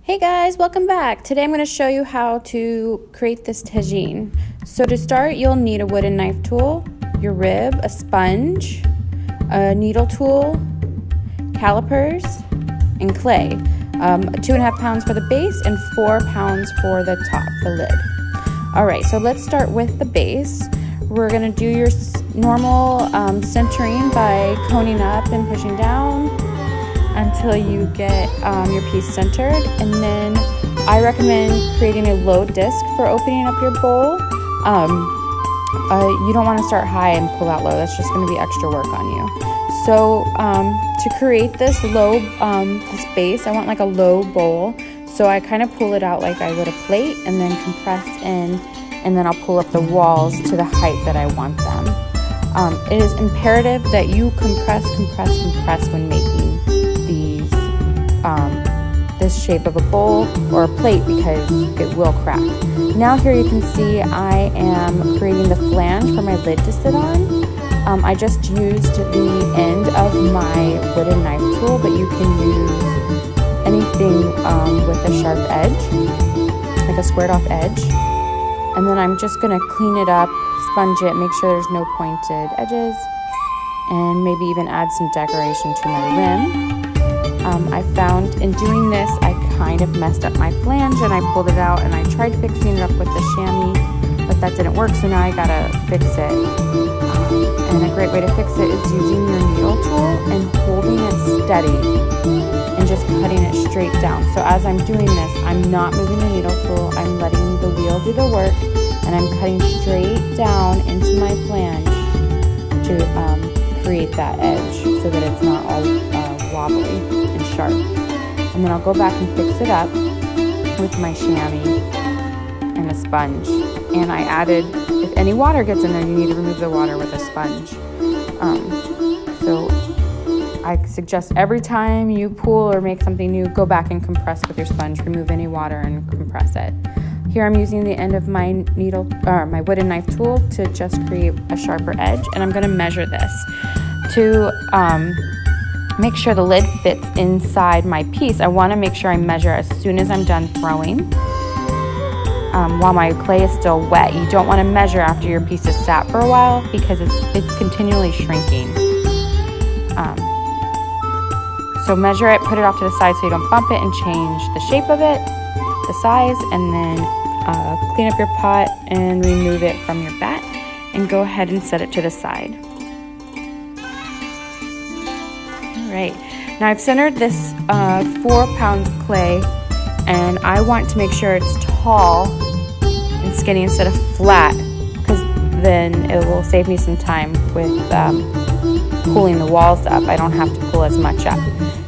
Hey guys, welcome back. Today I'm going to show you how to create this tagine. So to start, you'll need a wooden knife tool, your rib, a sponge, a needle tool, calipers, and clay. 2.5 pounds for the base and 4 pounds for the top, the lid. Alright, so let's start with the base. We're going to do your normal centering by coning up and pushing down until you get your piece centered, and then I recommend creating a low disc for opening up your bowl. You don't want to start high and pull out low. That's just going to be extra work on you. So to create this low this base, I want like a low bowl, so I kind of pull it out like I would a plate and then compress in, and then I'll pull up the walls to the height that I want them. It is imperative that you compress when making this shape of a bowl or a plate, because it will crack. Now here you can see I am creating the flange for my lid to sit on. I just used the end of my wooden knife tool, but you can use anything with a sharp edge, like a squared off edge. And then I'm just going to clean it up, sponge it, make sure there's no pointed edges, and maybe even add some decoration to my rim. I found in doing this, I kind of messed up my flange and I pulled it out, and I tried fixing it up with the chamois, but that didn't work, so now I gotta fix it. And a great way to fix it is using your needle tool and holding it steady and just cutting it straight down. So as I'm doing this, I'm not moving the needle tool, I'm letting the wheel do the work, and I'm cutting straight down into my flange to create that edge so that it's not all wobbly and sharp. And then I'll go back and fix it up with my chamois and a sponge. And I added, if any water gets in there, you need to remove the water with a sponge. So I suggest every time you pull or make something new, go back and compress with your sponge, remove any water and compress it. Here I'm using the end of my my wooden knife tool to just create a sharper edge, and I'm going to measure this to make sure the lid fits inside my piece. I want to make sure I measure as soon as I'm done throwing, while my clay is still wet. You don't want to measure after your piece is sat for a while, because it's continually shrinking. So measure it, put it off to the side so you don't bump it, and change the shape of it, the size, and then clean up your pot and remove it from your bat, and go ahead and set it to the side. Alright, now I've centered this 4 pounds of clay, and I want to make sure it's tall and skinny instead of flat, because then it will save me some time with pulling the walls up. I don't have to pull as much up.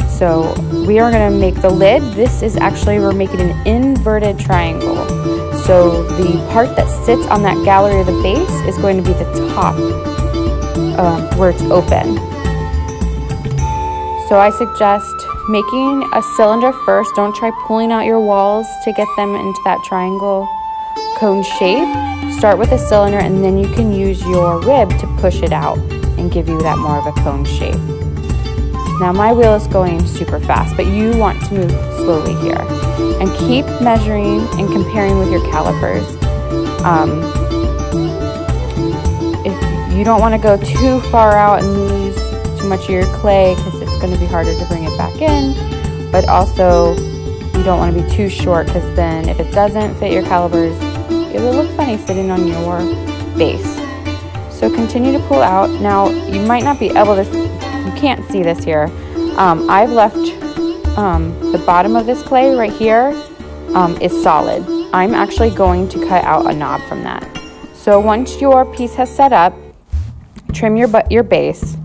So we are going to make the lid. This is actually, we're making an inverted triangle. So the part that sits on that gallery of the base is going to be the top where it's open. So I suggest making a cylinder first. Don't try pulling out your walls to get them into that triangle cone shape. Start with a cylinder, and then you can use your rib to push it out and give you that more of a cone shape. Now my wheel is going super fast, but you want to move slowly here. And keep measuring and comparing with your calipers. If you don't want to go too far out and lose too much of your clay, because it's going to be harder to bring it back in, but also you don't want to be too short, because then if it doesn't fit your calipers, it will look funny sitting on your base. So continue to pull out. Now you might not be able to, you can't see this here. I've left the bottom of this clay right here is solid. I'm actually going to cut out a knob from that. So once your piece has set up, trim your base,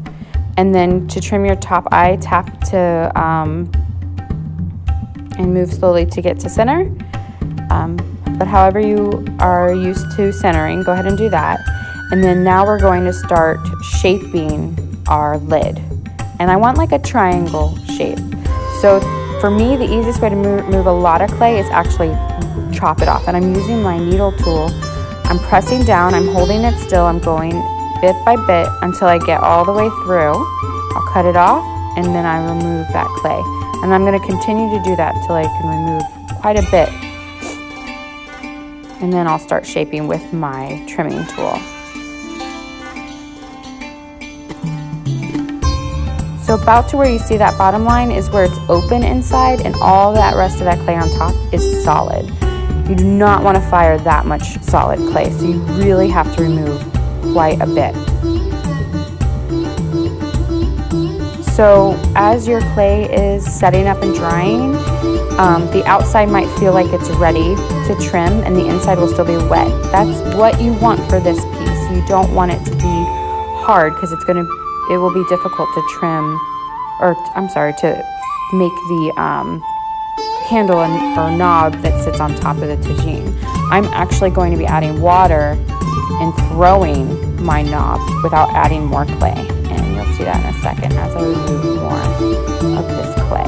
and then to trim your top, I tap to and move slowly to get to center. But however you are used to centering, go ahead and do that. And then now we're going to start shaping our lid. And I want like a triangle shape. So for me, the easiest way to move a lot of clay is actually chop it off. And I'm using my needle tool. I'm pressing down, I'm holding it still, I'm going bit by bit until I get all the way through. I'll cut it off, and then I remove that clay. And I'm going to continue to do that till I can remove quite a bit. And then I'll start shaping with my trimming tool. So about to where you see that bottom line is where it's open inside, and all that rest of that clay on top is solid. You do not want to fire that much solid clay, so you really have to remove quite a bit. So as your clay is setting up and drying, the outside might feel like it's ready to trim and the inside will still be wet. That's what you want for this piece. You don't want it to be hard because it will be difficult to trim, or I'm sorry, to make the handle or knob that sits on top of the tagine. I'm actually going to be adding water and throwing my knob without adding more clay. And you'll see that in a second as I remove more of this clay.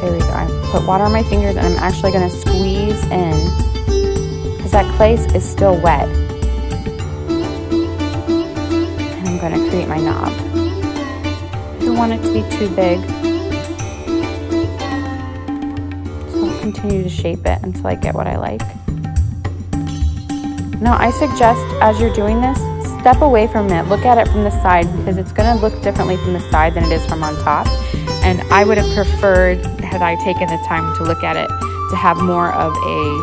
There we go. I put water on my fingers and I'm actually going to squeeze in because that clay is still wet. And I'm going to create my knob. I don't want it to be too big. So I'll continue to shape it until I get what I like. Now I suggest as you're doing this, step away from it. Look at it from the side because it's going to look differently from the side than it is from on top. And I would have preferred, had I taken the time to look at it, to have more of a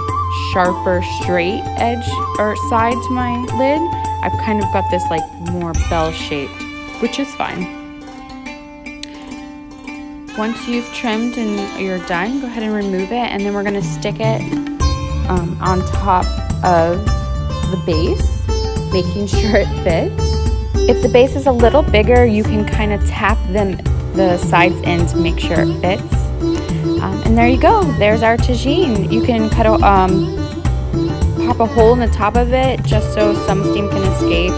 sharper straight edge or side to my lid. I've kind of got this like more bell shaped, which is fine. Once you've trimmed and you're done, go ahead and remove it, and then we're going to stick it on top of the base, making sure it fits. If the base is a little bigger, you can kind of tap the sides in to make sure it fits. And there you go. There's our tagine. You can cut pop a hole in the top of it just so some steam can escape.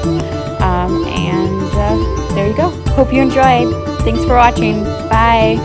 And there you go. Hope you enjoyed. Thanks for watching. Bye.